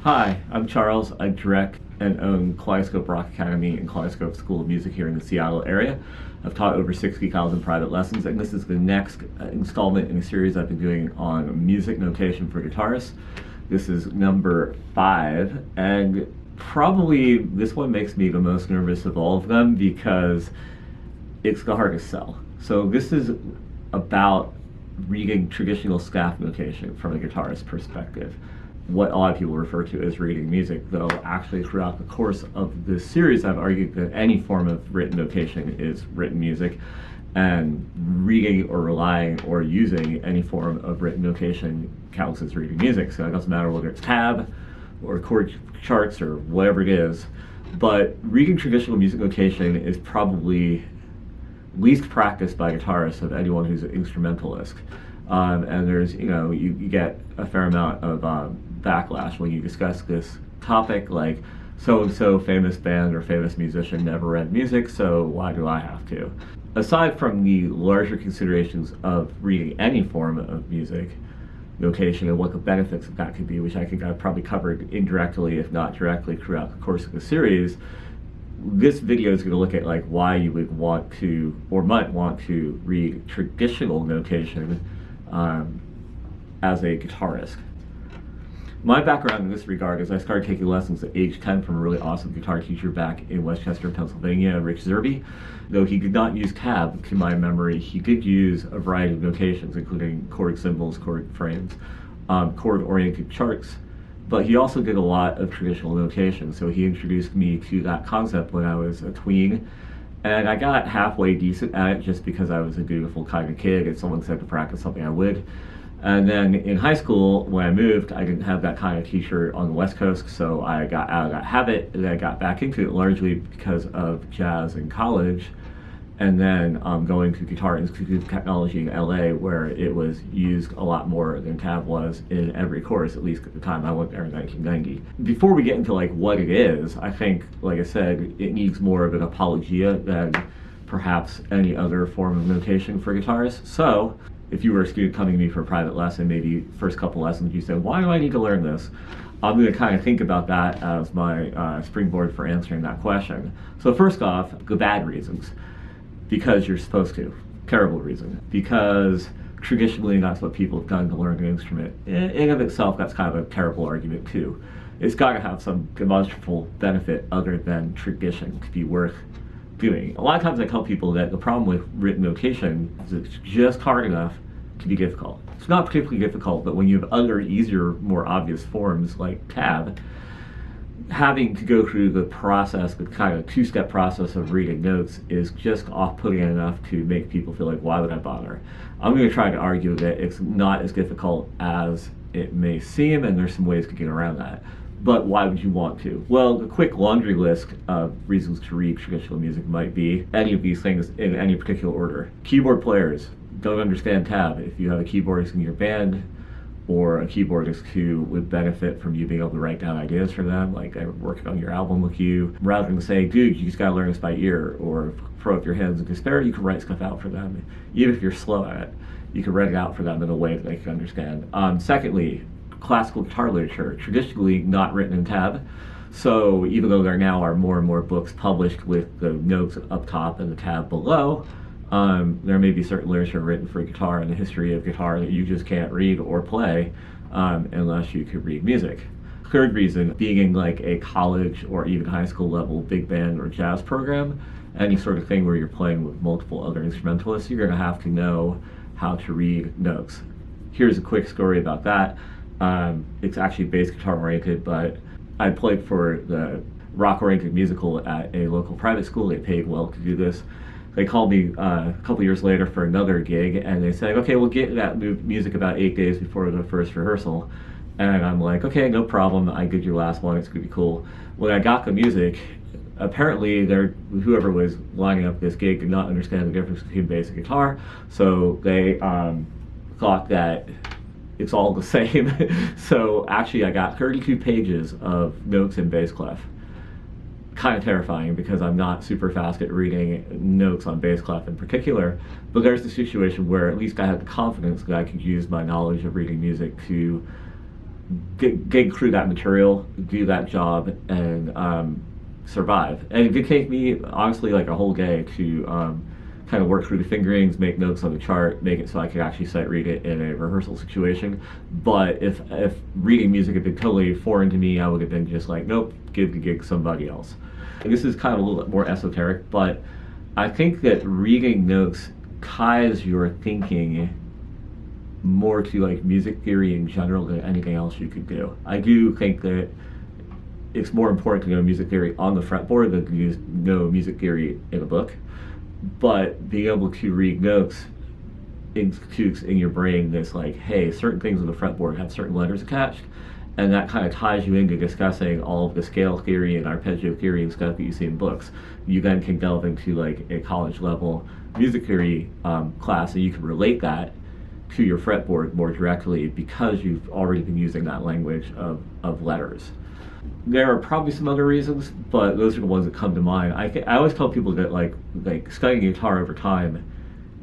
Hi, I'm Charles. I direct and own Kaleidoscope Rock Academy and Kaleidoscope School of Music here in the Seattle area. I've taught over 60,000 private lessons, and this is the next installment in a series I've been doing on music notation for guitarists. This is number 5, and probably this one makes me the most nervous of all of them because it's the hardest sell. So this is about reading traditional staff notation from a guitarist perspective. What a lot of people refer to as reading music, though actually throughout the course of this series I've argued that any form of written notation is written music, and reading or relying or using any form of written notation counts as reading music. So it doesn't matter whether it's tab or chord charts or whatever it is, but reading traditional music notation is probably least practiced by guitarists of anyone who's an instrumentalist. And there's, you get a fair amount of backlash when you discuss this topic, like so-and-so famous band or famous musician never read music, so why do I have to? Aside from the larger considerations of reading any form of music notation and what the benefits of that could be, which I think I've probably covered indirectly, if not directly, throughout the course of the series, this video is going to look at like why you would want to or might want to read traditional notation as a guitarist. My background in this regard is I started taking lessons at age 10 from a really awesome guitar teacher back in Westchester, Pennsylvania, Rich Zerby. Though he did not use tab, to my memory, he did use a variety of notations, including chord symbols, chord frames, chord-oriented charts, but he also did a lot of traditional notation. So he introduced me to that concept when I was a tween, and I got halfway decent at it just because I was a dutiful kind of kid. If someone said to practice something, I would. And then in high school, when I moved, I didn't have that kind of teacher on the West Coast, so I got out of that habit, and I got back into it largely because of jazz in college, and then going to Guitar Institute of Technology in LA, where it was used a lot more than tab was in every course, at least at the time I went there in 1990. Before we get into like what it is, I think, like I said, it needs more of an apologia than perhaps any other form of notation for guitarists. So if you were a student coming to me for a private lesson, maybe first couple lessons you said, why do I need to learn this? I'm going to kind of think about that as my springboard for answering that question. So first off, the bad reasons. Because you're supposed to. Terrible reason. Because traditionally that's what people have done to learn an instrument. In of itself, that's kind of a terrible argument too. It's got to have some demonstrable benefit other than tradition to be worth doing. A lot of times I tell people that the problem with written notation is it's just hard enough to be difficult. It's not particularly difficult, but when you have other easier, more obvious forms like tab, having to go through the process, the kind of two-step process of reading notes is just off-putting enough to make people feel like, why would I bother? I'm going to try to argue that it's not as difficult as it may seem, and there's some ways to get around that. But why would you want to? Well, the quick laundry list of reasons to read traditional music might be any of these things in any particular order. Keyboard players don't understand tab. If you have a keyboardist in your band, or a keyboardist who would benefit from you being able to write down ideas for them, like they're working on your album with you, rather than saying, dude, you just gotta learn this by ear, or throw up your hands in despair, you can write stuff out for them. Even if you're slow at it, you can write it out for them in a way that they can understand. Secondly, classical guitar literature, traditionally not written in tab. So even though there now are more and more books published with the notes up top and the tab below, there may be certain literature written for guitar and the history of guitar that you just can't read or play unless you could read music. Third reason, being in like a college or even high school level big band or jazz program, any sort of thing where you're playing with multiple other instrumentalists, you're going to have to know how to read notes. Here's a quick story about that. It's actually bass guitar oriented, but I played for the rock oriented musical at a local private school. They paid well to do this. They called me a couple years later for another gig, and they said, okay, we'll get that music about 8 days before the first rehearsal. And I'm like, okay, no problem, I did your last one, it's gonna be cool. When I got the music, apparently whoever was lining up this gig did not understand the difference between bass and guitar, so they thought that it's all the same. So actually I got 32 pages of notes in bass clef. Kind of terrifying because I'm not super fast at reading notes on bass clef in particular, but there's the situation where at least I had the confidence that I could use my knowledge of reading music to get through that material, do that job, and survive. And it did take me honestly like a whole day to kind of work through the fingerings, make notes on the chart, make it so I could actually sight read it in a rehearsal situation. But if reading music had been totally foreign to me, I would have been just like, nope, give the gig to somebody else. And this is kind of a little bit more esoteric, but I think that reading notes ties your thinking more to like music theory in general than anything else you could do. I do think that it's more important to know music theory on the fretboard than to know music theory in a book. But being able to read notes institutes in your brain this like, hey, certain things on the fretboard have certain letters attached, and that kind of ties you into discussing all of the scale theory and arpeggio theory and stuff that you see in books. You then can delve into like a college level music theory class, and you can relate that to your fretboard more directly because you've already been using that language of letters. There are probably some other reasons, but those are the ones that come to mind. I always tell people that like studying guitar over time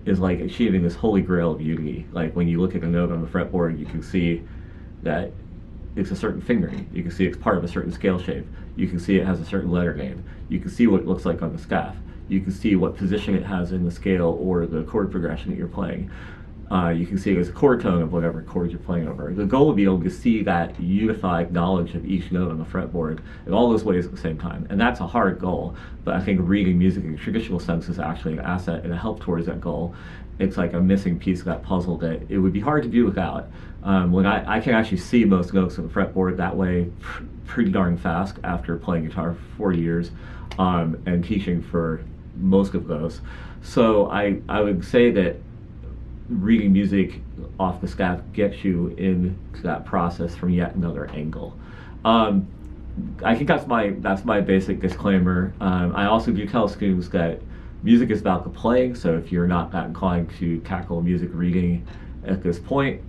is like achieving this holy grail of unity. Like when you look at a note on the fretboard, you can see that it's a certain fingering. You can see it's part of a certain scale shape. You can see it has a certain letter name. You can see what it looks like on the staff. You can see what position it has in the scale or the chord progression that you're playing. You can see it as a chord tone of whatever chords you're playing over. The goal would be able to see that unified knowledge of each note on the fretboard in all those ways at the same time. And that's a hard goal, but I think reading music in a traditional sense is actually an asset and a help towards that goal. It's like a missing piece of that puzzle that it would be hard to do without. When I can actually see most notes on the fretboard that way pretty darn fast after playing guitar for 4 years and teaching for most of those. So I would say that reading music off the staff gets you into that process from yet another angle. I think that's my basic disclaimer. I also do tell students that music is about the playing, so if you're not that inclined to tackle music reading at this point,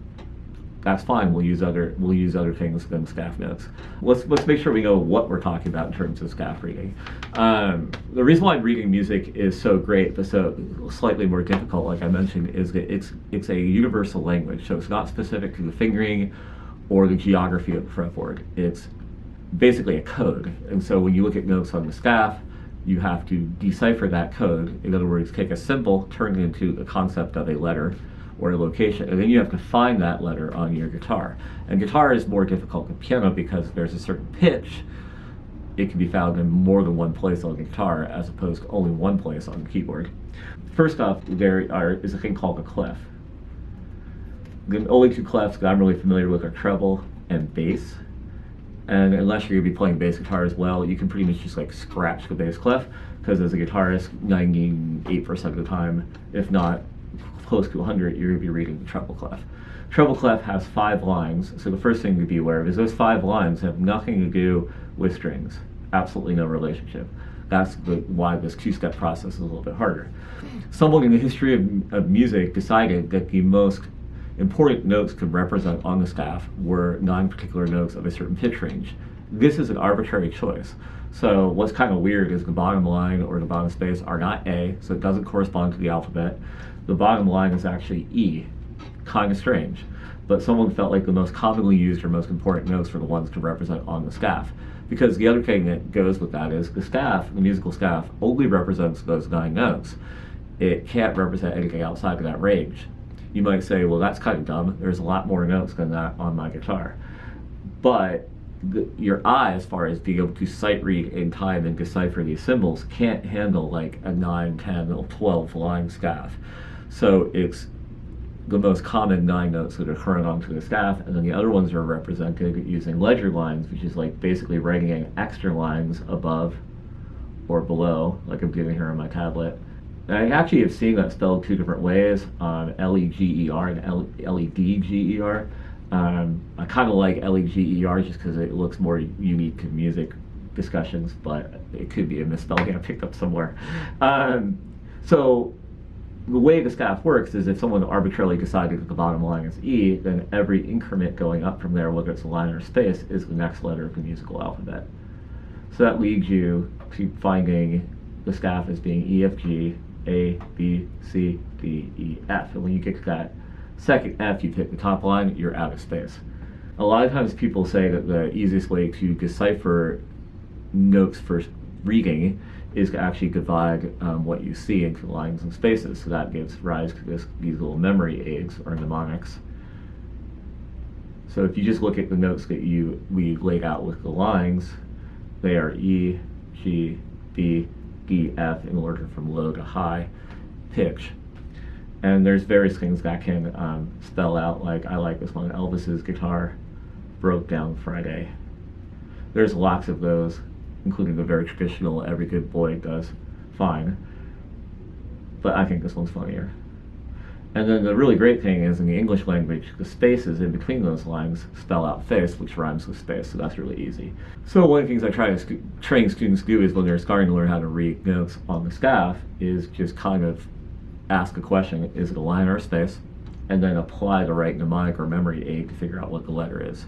that's fine. We'll use other things than staff notes. Let's make sure we know what we're talking about in terms of staff reading. The reason why reading music is so great but so slightly more difficult, like I mentioned, is that it's a universal language. So it's not specific to the fingering or the geography of the fretboard. It's basically a code. And so when you look at notes on the staff, you have to decipher that code. In other words, take a symbol, turn it into the concept of a letter or a location, and then you have to find that letter on your guitar. And guitar is more difficult than piano because there's a certain pitch. It can be found in more than one place on the guitar as opposed to only one place on the keyboard. First off, there is a thing called a clef. The only two clefs that I'm really familiar with are treble and bass. And unless you're going to be playing bass guitar as well, you can pretty much just like scratch the bass clef, because as a guitarist, 98% of the time, if not close to 100, you're going to be reading the treble clef. Treble clef has 5 lines, so the first thing to be aware of is those 5 lines have nothing to do with strings. Absolutely no relationship. That's why this 2-step process is a little bit harder. Someone in the history of music decided that the most important notes to represent on the staff were non-particular notes of a certain pitch range. This is an arbitrary choice. So what's kind of weird is the bottom line or the bottom space are not A, so it doesn't correspond to the alphabet. The bottom line is actually E. Kind of strange. But someone felt like the most commonly used or most important notes were the ones to represent on the staff. Because the other thing that goes with that is the staff, the musical staff, only represents those 9 notes. It can't represent anything outside of that range. You might say, well, that's kind of dumb. There's a lot more notes than that on my guitar. But your eye, as far as being able to sight read in time and decipher these symbols, can't handle like a 9, 10, or 12 line staff. So it's the most common 9 notes that are current onto the staff, and then the other ones are represented using ledger lines, which is like basically writing in extra lines above or below, like I'm doing here on my tablet. And I actually have seen that spelled 2 different ways, L-E-G-E-R and L-E-D-G-E-R. I kind of like L-E-G-E-R just because it looks more unique to music discussions, but it could be a misspelling I picked up somewhere. So the way the staff works is if someone arbitrarily decided that the bottom line is E, then every increment going up from there, whether it's a line or space, is the next letter of the musical alphabet. So that leads you to finding the staff as being E, F, G, A, B, C, D, E, F. And when you get to that second F, you pick the top line, you're out of space. A lot of times people say that the easiest way to decipher notes for reading is to actually divide what you see into lines and spaces. So that gives rise to these little memory aids or mnemonics. So if you just look at the notes that we laid out with the lines, they are E, G, B, D, F in order from low to high pitch. And there's various things that can spell out, like I like this one, Elvis's guitar broke down Friday. There's lots of those, including the very traditional every good boy does fine. But I think this one's funnier. And then the really great thing is in the English language, the spaces in between those lines spell out face, which rhymes with space, so that's really easy. So one of the things I try to train students to do is when they're starting to learn how to read notes on the staff is just kind of ask a question, is it a line or a space? And then apply the right mnemonic or memory aid to figure out what the letter is.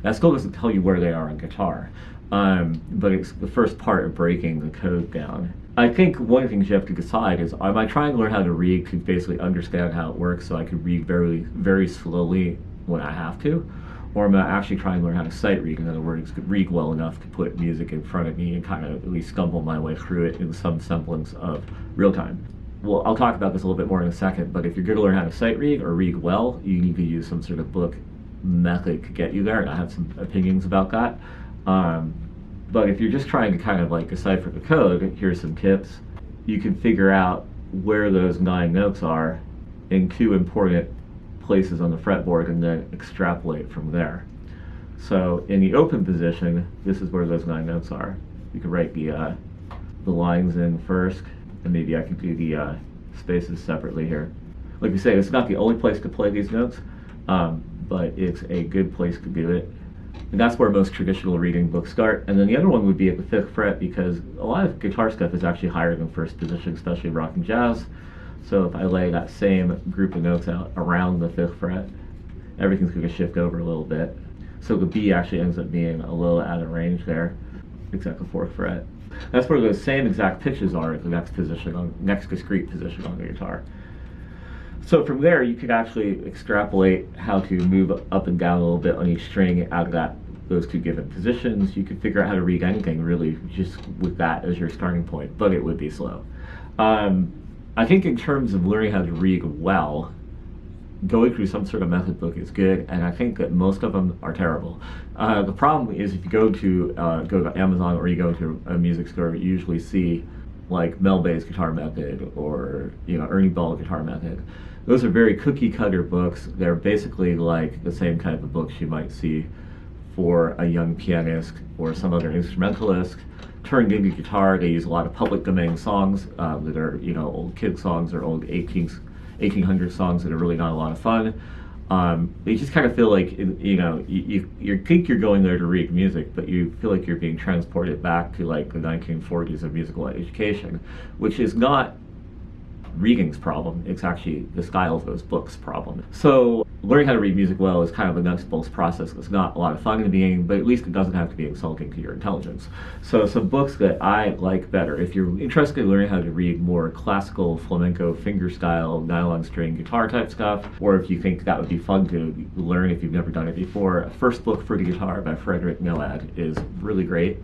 That still doesn't tell you where they are on guitar, but it's the first part of breaking the code down. I think one of the things you have to decide is, am I trying to learn how to read to basically understand how it works so I can read very, very slowly when I have to? Or am I actually trying to learn how to sight read, in other words, read well enough to put music in front of me and kind of at least stumble my way through it in some semblance of real time? Well, I'll talk about this a little bit more in a second, but if you're going to learn how to sight read or read well, you need to use some sort of book method to get you there, and I have some opinions about that. But if you're just trying to kind of like decipher the code, here's some tips. You can figure out where those 9 notes are in 2 important places on the fretboard and then extrapolate from there. So in the open position, this is where those 9 notes are. You can write the lines in first, and maybe I can do the spaces separately here. Like we say, it's not the only place to play these notes, but it's a good place to do it. And that's where most traditional reading books start. And then the other one would be at the 5th fret, because a lot of guitar stuff is actually higher than first position, especially rock and jazz. So if I lay that same group of notes out around the 5th fret, everything's going to shift over a little bit. So the B actually ends up being a little out of range there, except the 4th fret. That's where those same exact pitches are at the next discrete position on the guitar. So from there, you could actually extrapolate how to move up and down a little bit on each string out of those 2 given positions. You could figure out how to read anything really just with that as your starting point, but it would be slow. I think in terms of learning how to read well, going through some sort of method book is good, and I think that most of them are terrible. The problem is if you go to Amazon or you go to a music store, you usually see like Mel Bay's Guitar Method or Ernie Ball Guitar Method. Those are very cookie cutter books. They're basically like the same kind of books you might see for a young pianist or some other instrumentalist. Turned into guitar, they use a lot of public domain songs that are old kid songs or old 1800 songs that are really not a lot of fun. You just kind of feel like you think you're going there to read music, but you feel like you're being transported back to like the 1940s of musical education, which is not reading's problem, it's actually the style of those books' problem. So learning how to read music well is kind of a nuts and bolts process that's not a lot of fun in the beginning, but at least it doesn't have to be insulting to your intelligence. So some books that I like better, if you're interested in learning how to read more classical flamenco fingerstyle nylon string guitar type stuff, or if you think that would be fun to learn if you've never done it before, First Book for the Guitar by Frederick Noad is really great.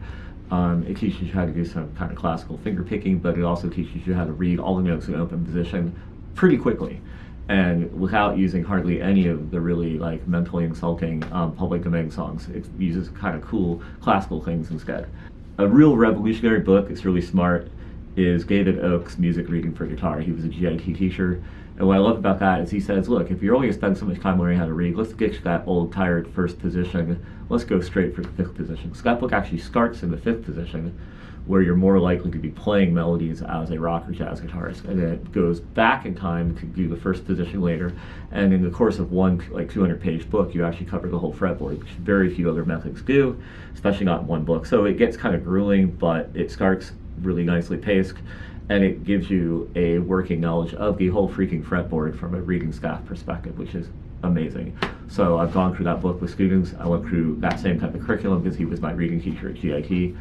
It teaches you how to do some kind of classical finger picking, but it also teaches you how to read all the notes in open position pretty quickly and without using hardly any of the really like mentally insulting public domain songs. It uses kind of cool classical things instead. A real revolutionary book that's really smart is David Oak's Music Reading for Guitar. He was a GIT teacher, and what I love about that is he says, look, if you're only going to spend so much time learning how to read, let's ditch that old tired first position, let's go straight for the 5th position. So that book actually starts in the 5th position, where you're more likely to be playing melodies as a rock or jazz guitarist, and then it goes back in time to do the 1st position later, and in the course of one 200-page book, you actually cover the whole fretboard, which very few other methods do, especially not in one book. So it gets kind of grueling, but it starts really nicely paced, and it gives you a working knowledge of the whole freaking fretboard from a reading staff perspective, which is amazing. So I've gone through that book with students. I went through that same type of curriculum because he was my reading teacher at GIT.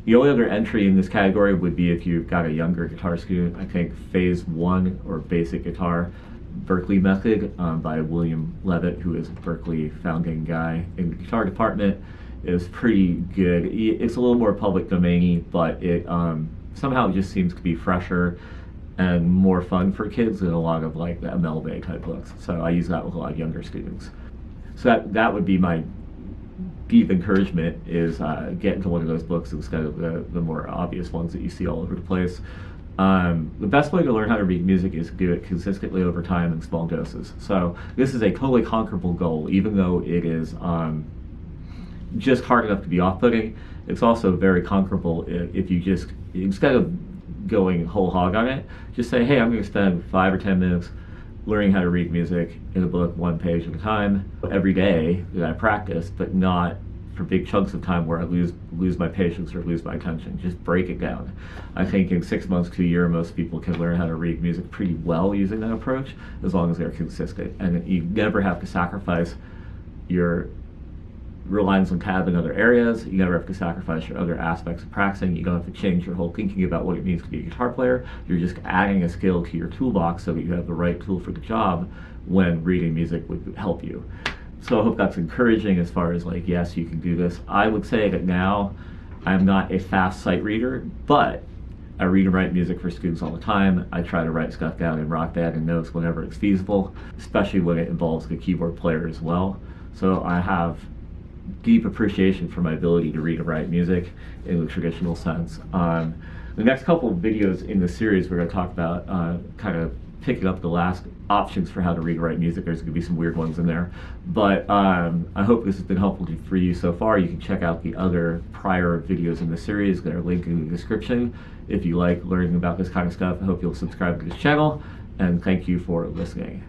The only other entry in this category would be if you've got a younger guitar student. I think phase 1 or basic guitar, Berkeley Method by William Leavitt, who is a Berkeley founding guy in the guitar department, is pretty good. It's a little more public domainy, but it somehow just seems to be fresher and more fun for kids than a lot of like the ML Bay type books. So I use that with a lot of younger students. So that would be my deep encouragement, is get into one of those books instead of the more obvious ones that you see all over the place. The best way to learn how to read music is to do it consistently over time in small doses. So this is a totally conquerable goal, even though it is just hard enough to be off-putting. It's also very conquerable if you just, instead of going whole hog on it, just say, hey, I'm going to spend 5 or 10 minutes learning how to read music in a book, one page at a time, every day that I practice, but not for big chunks of time where I lose my patience or lose my attention. Just break it down. I think in 6 months to a year, most people can learn how to read music pretty well using that approach, as long as they're consistent. And you never have to sacrifice your reliance on tab in other areas. You never have to sacrifice your other aspects of practicing. You don't have to change your whole thinking about what it means to be a guitar player. You're just adding a skill to your toolbox so that you have the right tool for the job when reading music would help you. So I hope that's encouraging as far as like, yes, you can do this. I would say that now I'm not a fast sight reader, but I read and write music for students all the time. I try to write stuff down in Rock Band and notes whenever it's feasible, especially when it involves the keyboard player as well. So I have deep appreciation for my ability to read and write music in the traditional sense. The next couple of videos in the series, we're going to talk about kind of picking up the last options for how to read and write music. There's going to be some weird ones in there, but I hope this has been helpful for you so far. You can check out the other prior videos in the series that are linked in the description. If you like learning about this kind of stuff, I hope you'll subscribe to this channel, and thank you for listening.